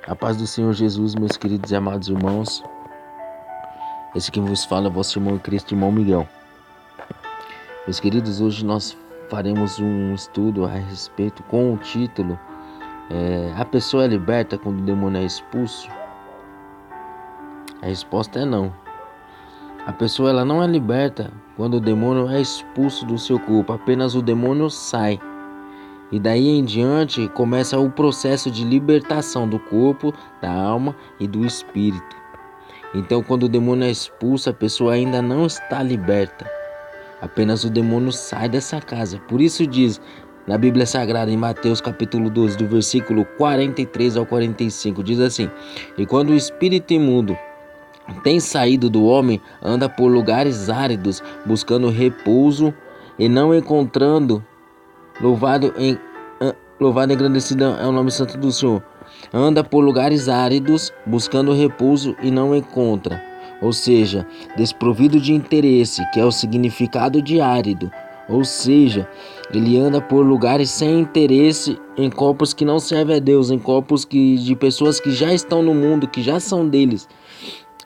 A paz do Senhor Jesus, meus queridos e amados irmãos. Esse que vos fala é vosso irmão em Cristo, irmão Miguel. Meus queridos, hoje nós faremos um estudo a respeito com o título A pessoa é liberta quando o demônio é expulso? A resposta é não. A pessoa ela não é liberta quando o demônio é expulso do seu corpo, apenas o demônio sai. E daí em diante começa o processo de libertação do corpo, da alma e do espírito. Então, quando o demônio é expulso, a pessoa ainda não está liberta. Apenas o demônio sai dessa casa. Por isso diz na Bíblia Sagrada, em Mateus capítulo 12, do versículo 43 ao 45, diz assim: E quando o espírito imundo tem saído do homem, anda por lugares áridos, buscando repouso e não encontrando. Louvado e engrandecido é o nome santo do Senhor. Anda por lugares áridos, buscando repouso e não encontra. Ou seja, desprovido de interesse, que é o significado de árido. Ou seja, ele anda por lugares sem interesse, em corpos que não servem a Deus, em corpos de pessoas que já estão no mundo, que já são deles.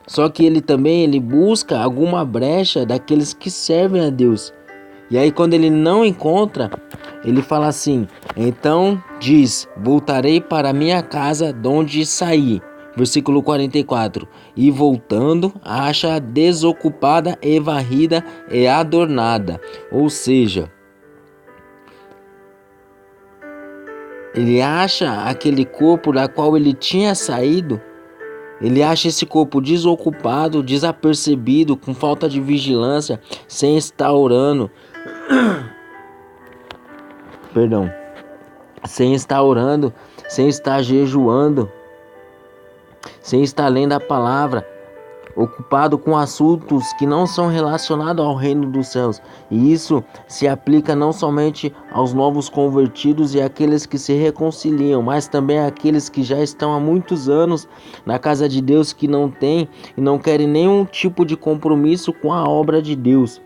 Só que ele busca alguma brecha daqueles que servem a Deus. E aí quando ele não encontra, ele fala assim: então diz, voltarei para minha casa de onde saí. Versículo 44. E voltando, acha desocupada e varrida e adornada. Ou seja, ele acha aquele corpo da qual ele tinha saído. Ele acha esse corpo desocupado, desapercebido, com falta de vigilância, sem estar orando. Sem estar orando, sem estar jejuando, sem estar lendo a palavra, ocupado com assuntos que não são relacionados ao reino dos céus. E isso se aplica não somente aos novos convertidos e àqueles que se reconciliam, mas também àqueles que já estão há muitos anos na casa de Deus, que não têm e não querem nenhum tipo de compromisso com a obra de Deus,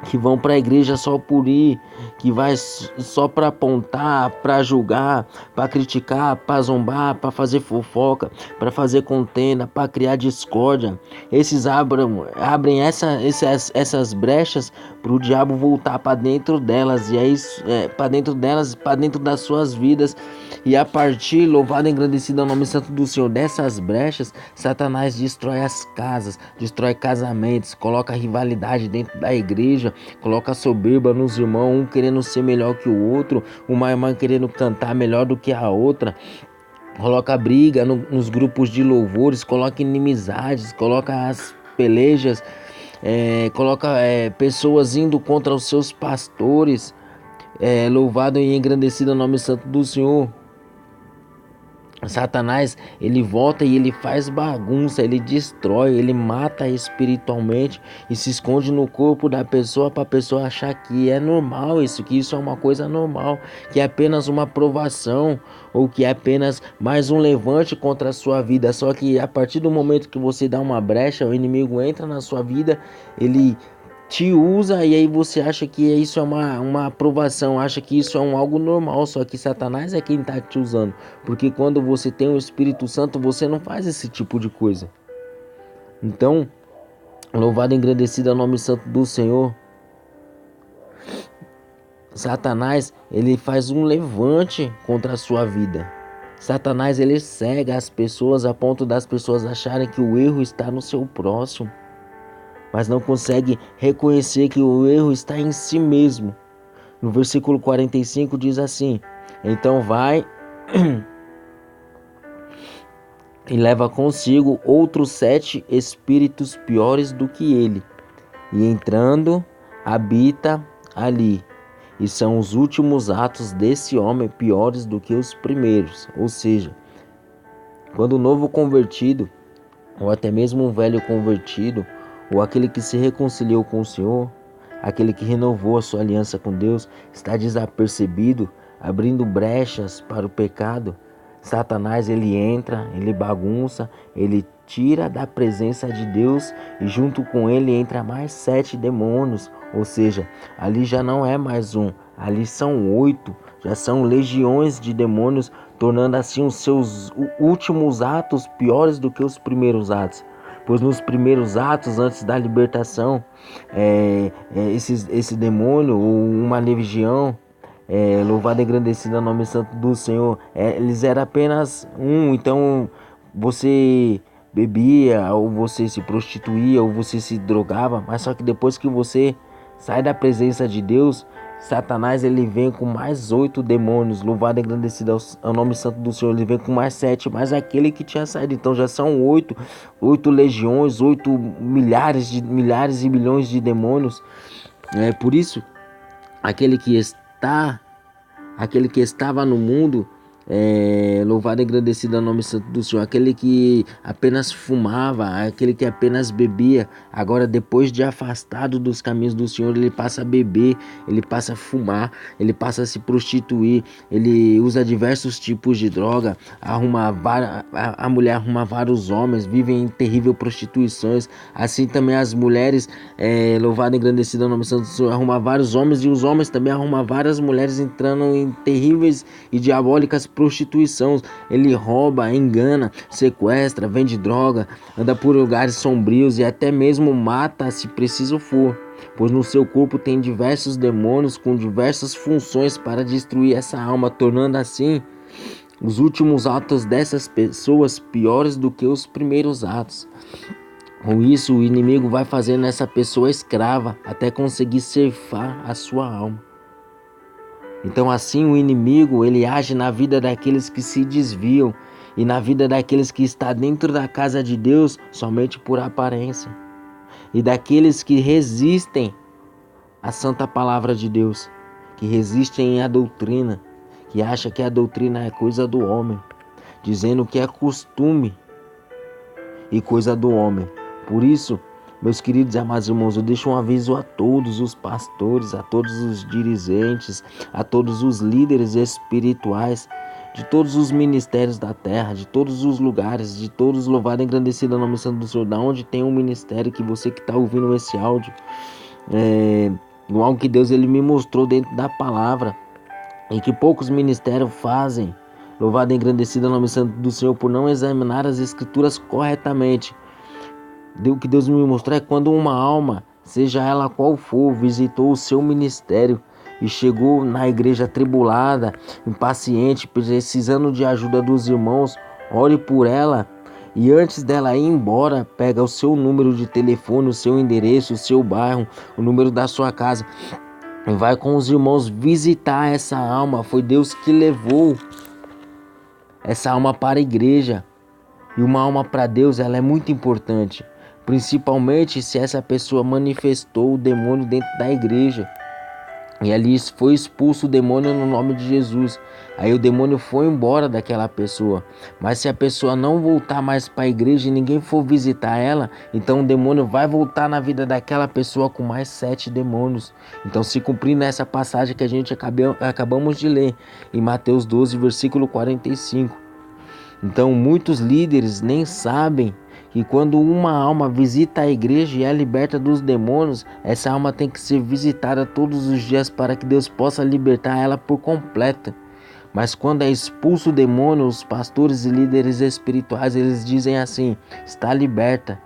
que vão para a igreja só por ir, que vai só para apontar, para julgar, para criticar, para zombar, para fazer fofoca, para fazer contenda, para criar discórdia. Esses abrem essas brechas para o diabo voltar para dentro delas, e aí para dentro delas, para dentro das suas vidas. E a partir, louvado e engrandecido é o nome santo do Senhor, dessas brechas, Satanás destrói as casas, destrói casamentos, coloca rivalidade dentro da igreja, coloca soberba nos irmãos, um querendo ser melhor que o outro, uma irmã querendo cantar melhor do que a outra, coloca briga nos grupos de louvores, coloca inimizades, coloca as pelejas, coloca pessoas indo contra os seus pastores. Louvado e engrandecido é o nome santo do Senhor. Satanás, ele volta e ele faz bagunça, ele destrói, ele mata espiritualmente e se esconde no corpo da pessoa para a pessoa achar que é normal isso, que isso é uma coisa normal, que é apenas uma provação ou que é apenas mais um levante contra a sua vida. Só que a partir do momento que você dá uma brecha, o inimigo entra na sua vida, ele te usa e aí você acha que isso é uma aprovação, acha que isso é algo normal, só que Satanás é quem está te usando, porque quando você tem o Espírito Santo, você não faz esse tipo de coisa. Então, louvado e engrandecido é o nome santo do Senhor. Satanás, ele faz um levante contra a sua vida. Satanás, ele cega as pessoas a ponto das pessoas acharem que o erro está no seu próximo, mas não consegue reconhecer que o erro está em si mesmo. No versículo 45 diz assim: então vai e leva consigo outros 7 espíritos piores do que ele, e entrando habita ali. E são os últimos atos desse homem piores do que os primeiros. Ou seja, quando o novo convertido, ou até mesmo um velho convertido, ou aquele que se reconciliou com o Senhor, aquele que renovou a sua aliança com Deus, está desapercebido, abrindo brechas para o pecado, Satanás, ele entra, ele bagunça, ele tira da presença de Deus e junto com ele entra mais 7 demônios. Ou seja, ali já não é mais um, ali são 8, já são legiões de demônios tornando assim os seus últimos atos piores do que os primeiros atos. Pois nos primeiros atos, antes da libertação, esse demônio ou uma legião, louvado e engrandecido é o nome santo do Senhor, eles eram apenas um. Então você bebia, ou você se prostituía, ou você se drogava, mas só que depois que você sai da presença de Deus, Satanás ele vem com mais 8 demônios. Louvado e engrandecido é o nome santo do Senhor. Ele vem com mais 7, mais aquele que tinha saído. Então já são 8 legiões, 8 milhares e milhões de demônios. Por isso, aquele que estava no mundo, louvado e engrandecido é o nome santo do Senhor. Aquele que apenas fumava, aquele que apenas bebia, agora depois de afastado dos caminhos do Senhor, ele passa a beber, ele passa a fumar, ele passa a se prostituir, ele usa diversos tipos de droga, a mulher arruma vários homens, vivem em terrível prostituições. Assim também as mulheres, louvado e engrandecido é o nome santo do Senhor, arruma vários homens, e os homens também arrumam várias mulheres, entrando em terríveis e diabólicas prostituição. Ele rouba, engana, sequestra, vende droga, anda por lugares sombrios e até mesmo mata se preciso for, pois no seu corpo tem diversos demônios com diversas funções para destruir essa alma, tornando assim os últimos atos dessas pessoas piores do que os primeiros atos. Com isso, o inimigo vai fazendo essa pessoa escrava até conseguir ceifar a sua alma. Então assim o inimigo ele age na vida daqueles que se desviam e na vida daqueles que está dentro da casa de Deus somente por aparência, e daqueles que resistem à santa palavra de Deus, que resistem à doutrina, que acha que a doutrina é coisa do homem, dizendo que é costume e coisa do homem. Por isso, meus queridos e amados irmãos, eu deixo um aviso a todos os pastores, a todos os dirigentes, a todos os líderes espirituais, de todos os ministérios da terra, de todos os lugares, de todos, louvado e engrandecido o nome santo do Senhor, da onde tem um ministério, que você que está ouvindo esse áudio, algo que Deus ele me mostrou dentro da palavra, e que poucos ministérios fazem, louvado e engrandecido o nome santo do Senhor, por não examinar as escrituras corretamente. O que Deus me mostrou é quando uma alma, seja ela qual for, visitou o seu ministério e chegou na igreja atribulada, impaciente, precisando de ajuda dos irmãos, ore por ela, e antes dela ir embora, pega o seu número de telefone, o seu endereço, o seu bairro, o número da sua casa, e vai com os irmãos visitar essa alma. Foi Deus que levou essa alma para a igreja, e uma alma para Deus ela é muito importante, principalmente se essa pessoa manifestou o demônio dentro da igreja e ali foi expulso o demônio no nome de Jesus. Aí o demônio foi embora daquela pessoa, mas se a pessoa não voltar mais para a igreja e ninguém for visitar ela, então o demônio vai voltar na vida daquela pessoa com mais 7 demônios. Então, se cumprindo essa passagem que a gente acabamos de ler em Mateus 12, versículo 45. Então muitos líderes nem sabem que quando uma alma visita a igreja e é liberta dos demônios, essa alma tem que ser visitada todos os dias para que Deus possa libertar ela por completo. Mas quando é expulso o demônio, os pastores e líderes espirituais, eles dizem assim: está liberta.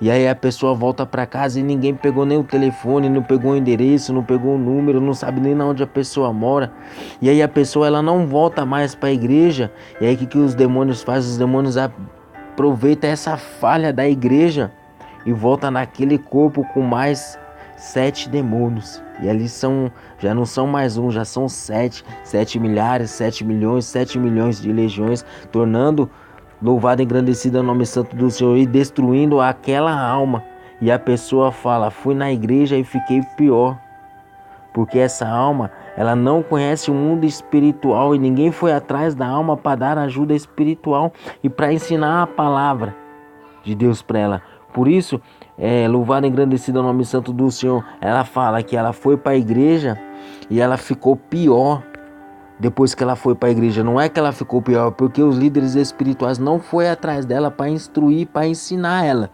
E aí a pessoa volta para casa e ninguém pegou nem o telefone, não pegou o endereço, não pegou o número, não sabe nem onde a pessoa mora. E aí a pessoa ela não volta mais para a igreja. E aí o que os demônios fazem? Os demônios aproveitam essa falha da igreja e volta naquele corpo com mais 7 demônios. E ali já não são mais um, já são 7 milhares, 7 milhões, 7 milhões de legiões, tornando louvado e engrandecido é o nome santo do Senhor e destruindo aquela alma. E a pessoa fala: fui na igreja e fiquei pior. Porque essa alma, ela não conhece o mundo espiritual e ninguém foi atrás da alma para dar ajuda espiritual e para ensinar a palavra de Deus para ela. Por isso, louvado e engrandecido é o nome santo do Senhor. Ela fala que ela foi para a igreja e ela ficou pior. Depois que ela foi para a igreja, não é que ela ficou pior, porque os líderes espirituais não foram atrás dela para instruir, para ensinar ela.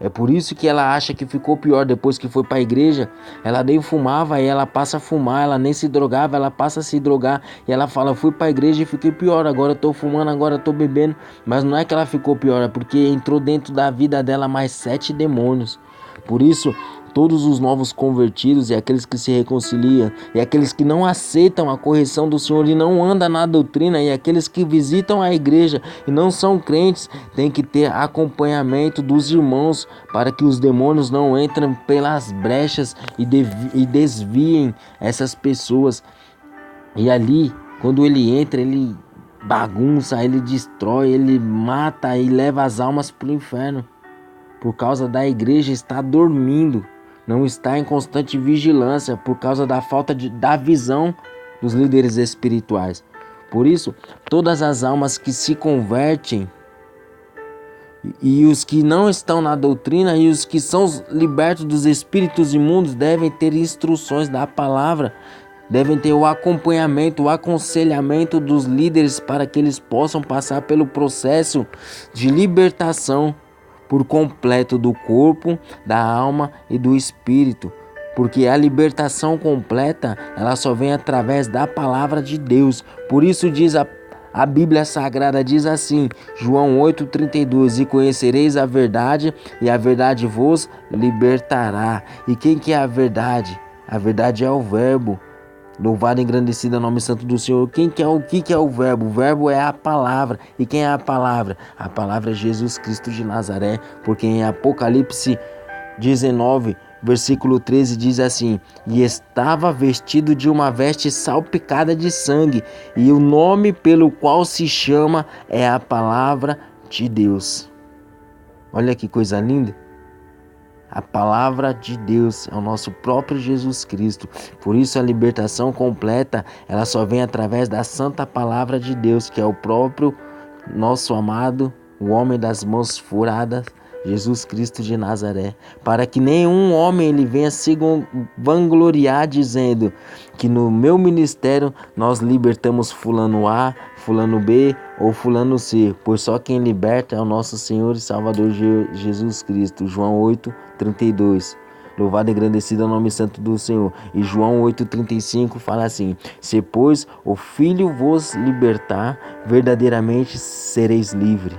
É por isso que ela acha que ficou pior depois que foi para a igreja. Ela nem fumava e ela passa a fumar, ela nem se drogava, ela passa a se drogar. E ela fala, fui para a igreja e fiquei pior, agora eu tô fumando, agora eu tô bebendo. Mas não é que ela ficou pior, é porque entrou dentro da vida dela mais 7 demônios. Por isso, todos os novos convertidos e aqueles que se reconciliam e aqueles que não aceitam a correção do Senhor e não andam na doutrina e aqueles que visitam a igreja e não são crentes têm que ter acompanhamento dos irmãos para que os demônios não entrem pelas brechas e desviem essas pessoas. E ali, quando ele entra, ele bagunça, ele destrói, ele mata e leva as almas para o inferno. Por causa da igreja estar dormindo, não está em constante vigilância, por causa da falta da visão dos líderes espirituais. Por isso, todas as almas que se convertem e os que não estão na doutrina e os que são libertos dos espíritos imundos devem ter instruções da palavra, devem ter o acompanhamento, o aconselhamento dos líderes para que eles possam passar pelo processo de libertação por completo do corpo, da alma e do espírito, porque a libertação completa ela só vem através da palavra de Deus. Por isso diz a Bíblia Sagrada diz assim, João 8,32, e conhecereis a verdade e a verdade vos libertará. E quem que é a verdade? A verdade é o verbo. Louvado e engrandecido é o nome santo do Senhor. O que é o verbo? O verbo é a palavra. E quem é a palavra? A palavra é Jesus Cristo de Nazaré. Porque em Apocalipse 19, versículo 13 diz assim, e estava vestido de uma veste salpicada de sangue, e o nome pelo qual se chama é a palavra de Deus. Olha que coisa linda. A palavra de Deus é o nosso próprio Jesus Cristo. Por isso a libertação completa, ela só vem através da santa palavra de Deus, que é o próprio nosso amado, o homem das mãos furadas, Jesus Cristo de Nazaré. Para que nenhum homem ele venha se vangloriar dizendo que no meu ministério nós libertamos fulano A, fulano B ou fulano C, pois só quem liberta é o nosso Senhor e Salvador Jesus Cristo. João 8:32. Louvado e engrandecido é o nome santo do Senhor. E João 8,35 fala assim, se pois o Filho vos libertar, verdadeiramente sereis livres.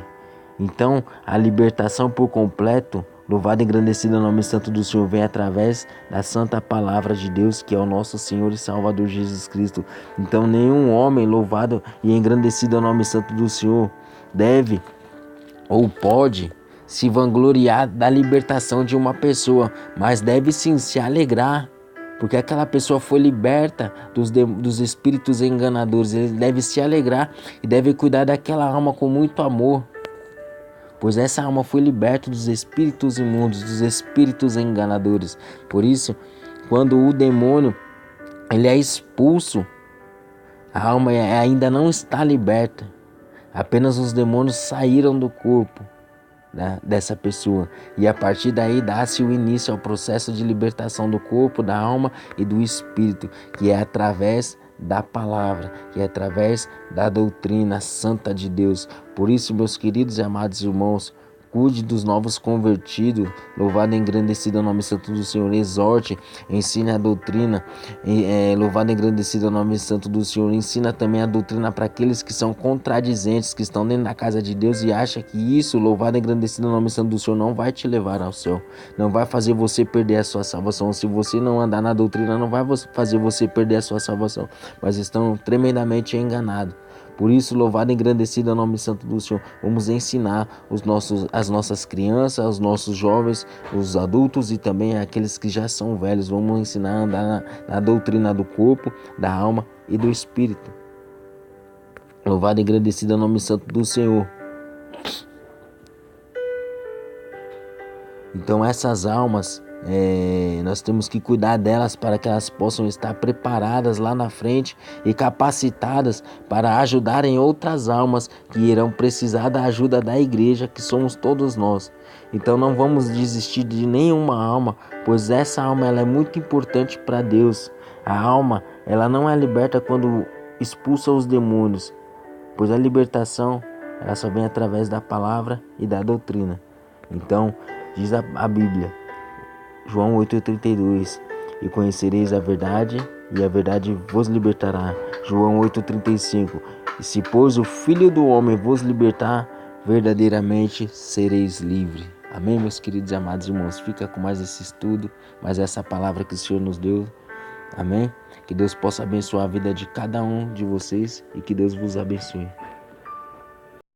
Então, a libertação por completo, louvado e engrandecido é o nome santo do Senhor, vem através da santa palavra de Deus, que é o nosso Senhor e Salvador Jesus Cristo. Então, nenhum homem, louvado e engrandecido é o nome santo do Senhor, deve ou pode se vangloriar da libertação de uma pessoa, mas deve sim se alegrar, porque aquela pessoa foi liberta dos espíritos enganadores. Ele deve se alegrar e deve cuidar daquela alma com muito amor, pois essa alma foi liberta dos espíritos imundos, dos espíritos enganadores. Por isso, quando o demônio ele é expulso, a alma ainda não está liberta. Apenas os demônios saíram do corpo dessa pessoa. E a partir daí dá-se o início ao processo de libertação do corpo, da alma e do espírito, que é através da palavra, que é através da doutrina santa de Deus. Por isso, meus queridos e amados irmãos, cuide dos novos convertidos, louvado e engrandecido é o nome santo do Senhor, exorte, ensine a doutrina, louvado e engrandecido é o nome santo do Senhor, ensina também a doutrina para aqueles que são contradizentes, que estão dentro da casa de Deus e acham que isso, louvado e engrandecido é o nome santo do Senhor, não vai te levar ao céu, não vai fazer você perder a sua salvação. Se você não andar na doutrina, não vai fazer você perder a sua salvação, mas estão tremendamente enganados. Por isso, louvado e engrandecido é o nome santo do Senhor. Vamos ensinar as nossas crianças, os nossos jovens, os adultos e também aqueles que já são velhos. Vamos ensinar a andar na doutrina do corpo, da alma e do espírito. Louvado e engrandecido é o nome santo do Senhor. Então essas almas, nós temos que cuidar delas para que elas possam estar preparadas lá na frente e capacitadas para ajudarem outras almas que irão precisar da ajuda da igreja, que somos todos nós. Então não vamos desistir de nenhuma alma, pois essa alma ela é muito importante para Deus. A alma ela não é liberta quando expulsa os demônios, pois a libertação ela só vem através da palavra e da doutrina. Então Diz a Bíblia, João 8,32, e conhecereis a verdade, e a verdade vos libertará. João 8,35, e se pois o Filho do Homem vos libertar, verdadeiramente sereis livres. Amém, meus queridos e amados irmãos? Fica com mais esse estudo, mais essa palavra que o Senhor nos deu. Amém? Que Deus possa abençoar a vida de cada um de vocês e que Deus vos abençoe.